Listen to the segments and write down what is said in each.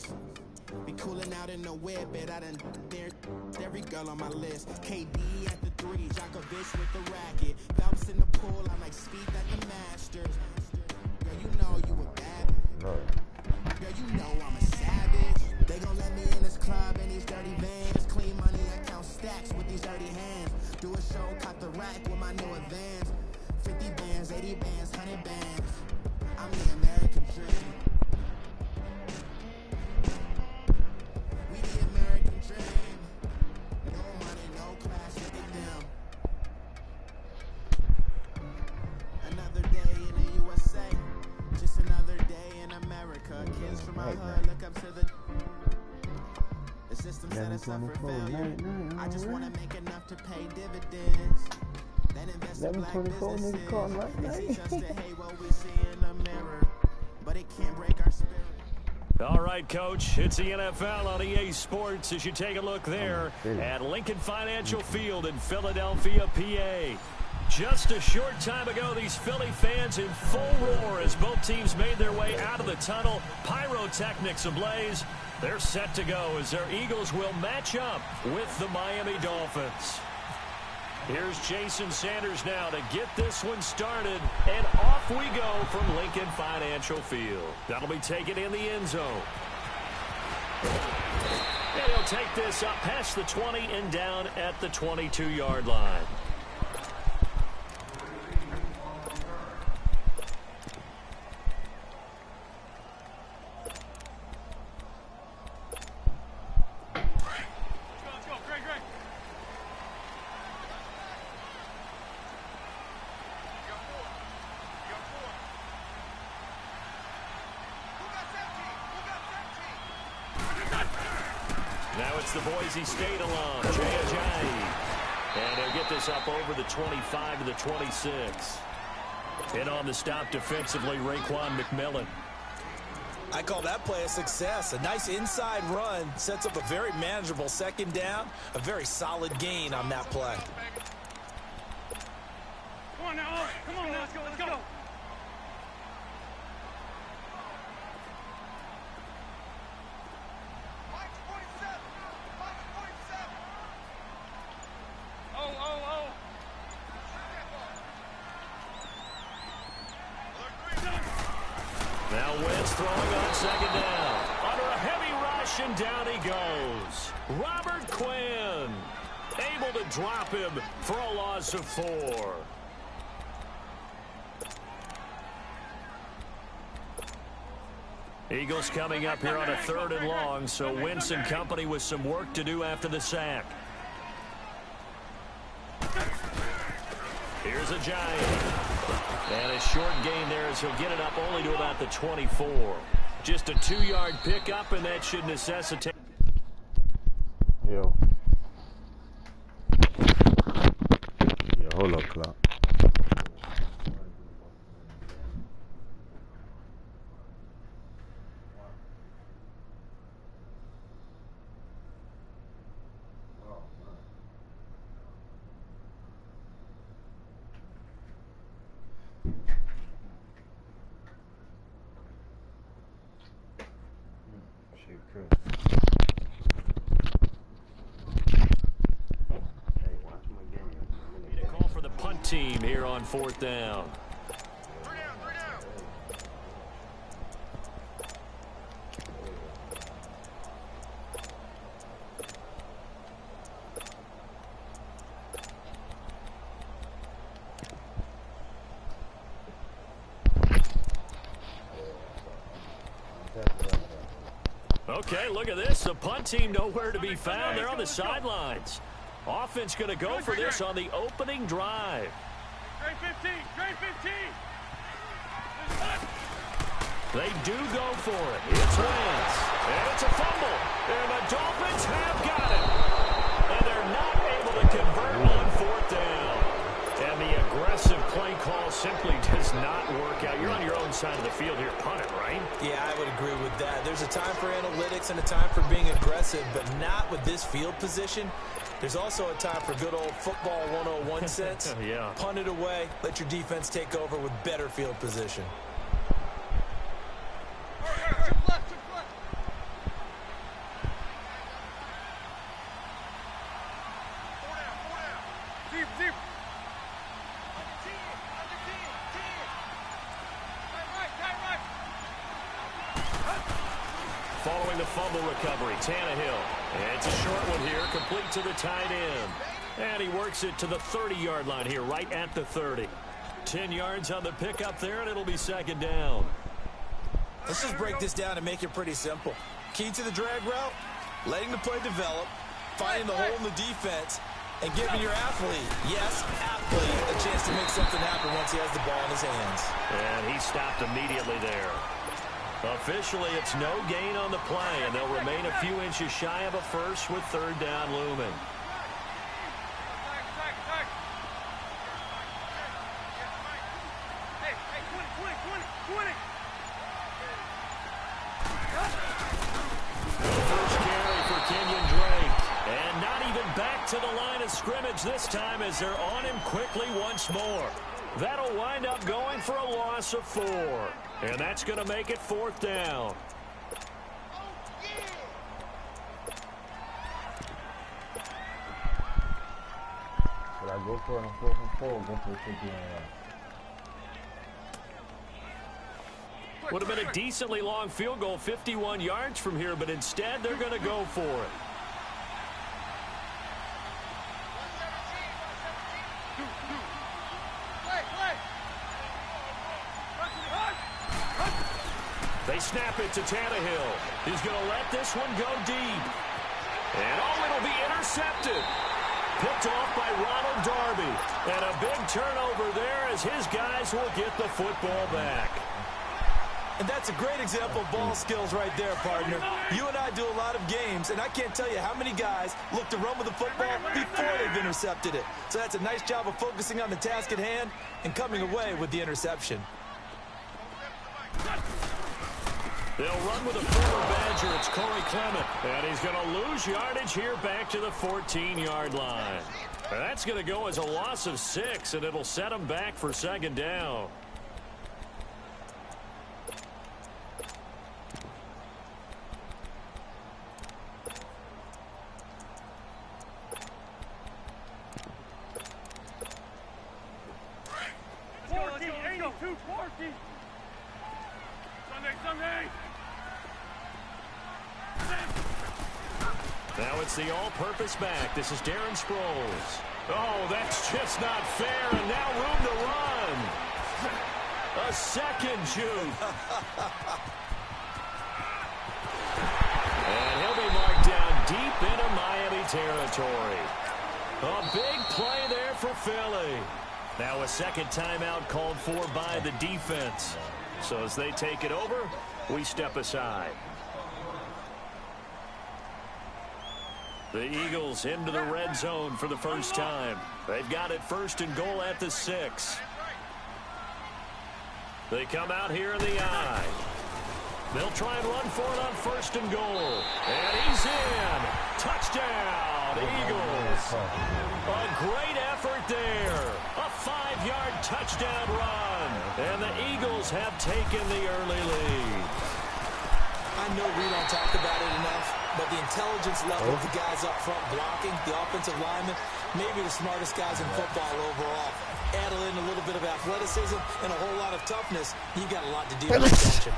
wrist. Be cooling out in the whip, but I done dared every girl on my list. KD at the 3, Djokovic with the racket. Phelps in the pool, I'm like Speed at the Masters. Girl, you know you a bad. Girl, you know I'm a savage. They gon' let me in this club in these dirty vans. Clean money, I count stacks with these dirty hands. Do a show, cop the rack with my new advance. 50 bands, 80 bands, 100 bands. I'm the American dream. We the American dream. No money, no class, look at them. Another day in the USA. Just another day in America. Kids from my hood look up to the system set us up for failure. I just want to make enough to pay dividends. Then invest in black businesses. They teach us to hate what we see in the mirror, but it can't break our spirit. All right, Coach, it's the NFL on EA Sports as you take a look there at Lincoln Financial Field in Philadelphia, PA. Just a short time ago, these Philly fans in full roar as both teams made their way out of the tunnel. Pyrotechnics ablaze. They're set to go as their Eagles will match up with the Miami Dolphins. Here's Jason Sanders now to get this one started, and off we go from Lincoln Financial Field. That'll be taken in the end zone. And he'll take this up past the 20 and down at the 22-yard line. Now it's the Boise State alum, Jay Ajayi. And he'll get this up over the 25 to the 26. And on the stop defensively, Raekwon McMillan. I call that play a success. A nice inside run sets up a very manageable second down. A very solid gain on that play. Come on now, come on now, let's go, let's go. Now Wentz throwing on second down. Under a heavy rush, and down he goes. Robert Quinn able to drop him for a loss of 4. Eagles coming up here on a 3rd and long, so Wentz and company with some work to do after the sack. Here's a giant. And a short gain there as he'll get it up only to about the 24. Just a 2-yard pickup, and that should necessitate. Yo, hold up, clock. Call for the punt team here on 4th down. Okay, look at this. The punt team nowhere to be found. They're on the sidelines. Offense going to go for this on the opening drive. Trey 15, Trey 15. They do go for it. It's Wentz. And it's a fumble. And the Dolphins have got it. And they're not able to convert on 4th down. And the aggressive play call simply does not work out. You're on your own side of the field here, punt it, right? Yeah, I would agree with that. There's a time for analytics and a time for being aggressive, but not with this field position. There's also a time for good old football 101 sense. Yeah. Punt it away. Let your defense take over with better field position. following the fumble recovery. Tannehill. And it's a short one here, complete to the tight end. And he works it to the 30-yard line here, right at the 30. 10 yards on the pickup there, and it'll be second down. Let's just break this down and make it pretty simple. Key to the drag route, letting the play develop, finding the hole in the defense, and giving your athlete, yes, athlete, a chance to make something happen once he has the ball in his hands. And he stopped immediately there. Officially, it's no gain on the play, and they'll remain a few inches shy of a first with third down looming. To the line of scrimmage this time as they're on him quickly once more. That'll wind up going for a loss of 4. And that's going to make it fourth down. Should I go for it on 4th and 4 or go for it again? Would have been a decently long field goal, 51 yards from here, but instead they're going to go for it. They snap it to Tannehill. He's going to let this one go deep. And it'll be intercepted. Picked off by Ronald Darby. And a big turnover there as his guys will get the football back. And that's a great example of ball skills right there, partner. You and I do a lot of games, and I can't tell you how many guys look to run with the football before they've intercepted it. So that's a nice job of focusing on the task at hand and coming away with the interception. They'll run with a former Badger. It's Corey Clement. And he's going to lose yardage here back to the 14-yard line. And that's going to go as a loss of 6, and it'll set him back for second down. Now it's the all-purpose back. This is Darren Sproles. Oh, that's just not fair, and now room to run. A second juke. And he'll be marked down deep into Miami territory. A big play there for Philly. Now a second timeout called for by the defense. So as they take it over, we step aside. The Eagles into the red zone for the first time. They've got it 1st and goal at the 6. They come out here in the I. They'll try and run for it on 1st and goal. And he's in. Touchdown, Eagles. A great effort there. A 5-yard touchdown run. And the Eagles have taken the early lead. I know we don't talk about it enough, but the intelligence level of the guys up front blocking, the offensive linemen, maybe the smartest guys in football overall. Add in a little bit of athleticism and a whole lot of toughness, you got a lot to deal with.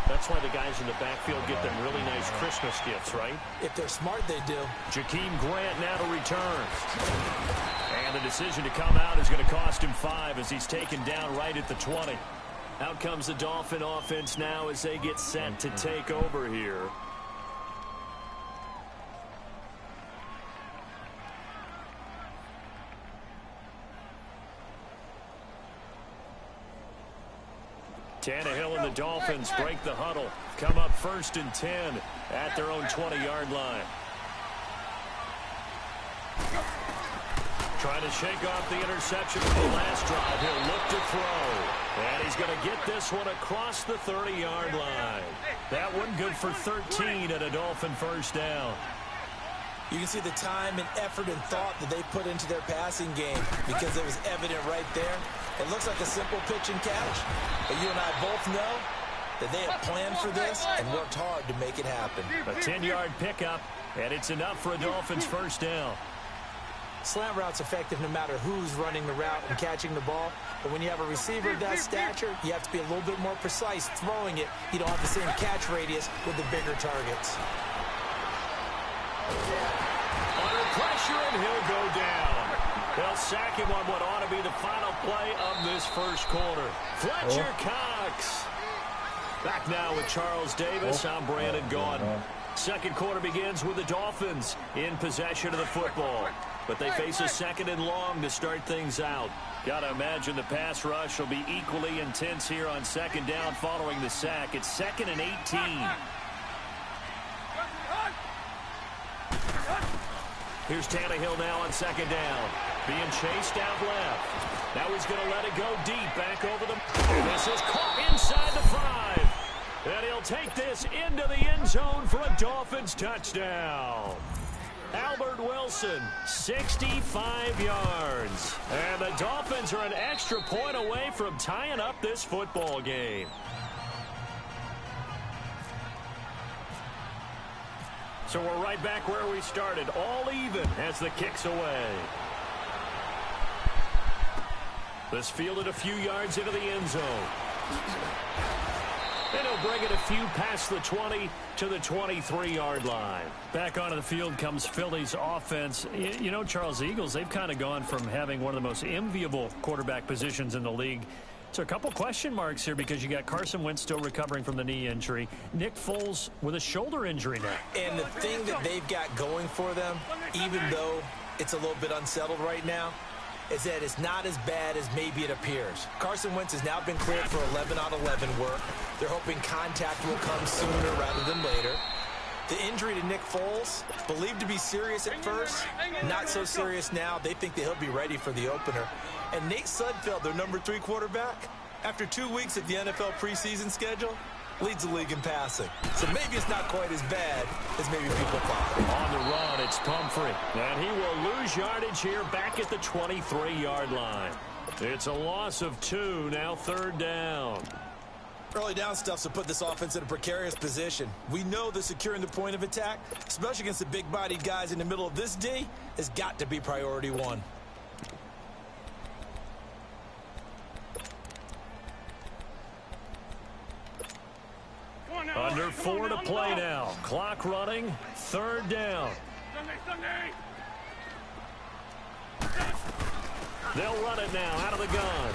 That's why the guys in the backfield get them really nice Christmas gifts, right? If they're smart, they do. Jakeem Grant now to return. And the decision to come out is going to cost him 5 as he's taken down right at the 20. Out comes the Dolphin offense now as they get set to take over here. Tannehill and the Dolphins break the huddle. Come up 1st and 10 at their own 20-yard line. Trying to shake off the interception from the last drive. He'll look to throw. And he's going to get this one across the 30-yard line. That one good for 13 and a Dolphin first down. You can see the time and effort and thought that they put into their passing game because it was evident right there. It looks like a simple pitch and catch, but you and I both know that they have planned for this and worked hard to make it happen. A 10-yard pickup, and it's enough for a Dolphins first down. Slant route's effective no matter who's running the route and catching the ball. But when you have a receiver of that stature, you have to be a little bit more precise throwing it. You don't have the same catch radius with the bigger targets. Under pressure, and he'll go down. They'll sack him on what ought to be the final play of this first quarter. Fletcher Cox. Back now with Charles Davis. I'm Brandon Gaudin. Second quarter begins with the Dolphins in possession of the football. But they face a second and long to start things out. Got to imagine the pass rush will be equally intense here on second down following the sack. It's 2nd and 18. Here's Tannehill now on second down. Being chased out left. Now he's going to let it go deep back over the... And this is caught inside the 5. And he'll take this into the end zone for a Dolphins touchdown. Albert Wilson, 65 yards. And the Dolphins are an extra point away from tying up this football game. So we're right back where we started, all even as the kick's away. This fielded a few yards into the end zone. And he'll bring it a few past the 20 to the 23-yard line. Back onto the field comes Philly's offense. You know, Charles, Eagles, they've kind of gone from having one of the most enviable quarterback positions in the league. So a couple question marks here because you got Carson Wentz still recovering from the knee injury. Nick Foles with a shoulder injury now. And the thing that they've got going for them, even though it's a little bit unsettled right now, is that it's not as bad as maybe it appears. Carson Wentz has now been cleared for 11 on 11 work. They're hoping contact will come sooner rather than later. The injury to Nick Foles, believed to be serious at first, not so serious now. They think that he'll be ready for the opener. And Nate Sudfeld, their number 3 quarterback, after 2 weeks of the NFL preseason schedule, leads the league in passing. So maybe it's not quite as bad as maybe people thought. On the run, it's Pumphrey. And he will lose yardage here back at the 23-yard line. It's a loss of 2, now 3rd down. Early down stuff's to put this offense in a precarious position. We know that securing the point of attack, especially against the big-bodied guys in the middle of this D, has got to be priority 1. Under 4 to play now. Clock running. 3rd down. They'll run it now out of the gun.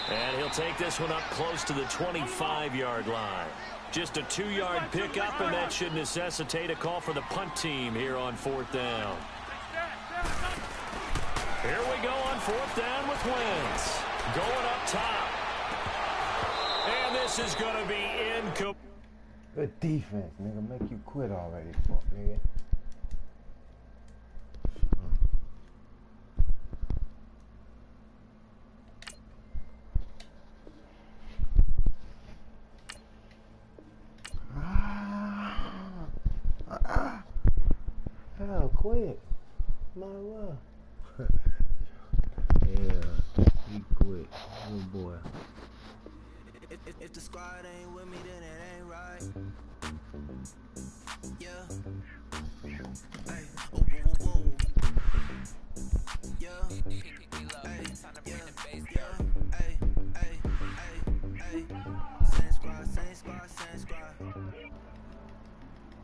And he'll take this one up close to the 25-yard line. Just a 2-yard pickup, and that should necessitate a call for the punt team here on 4th down. Here we go on 4th down with Wentz. Going up top. And this is going to be incomplete. Good defense, nigga. Make you quit already, fuck, nigga. Hell, quit. Might as well. Yeah, he quit. Good boy. If the squad ain't with me, then it ain't right.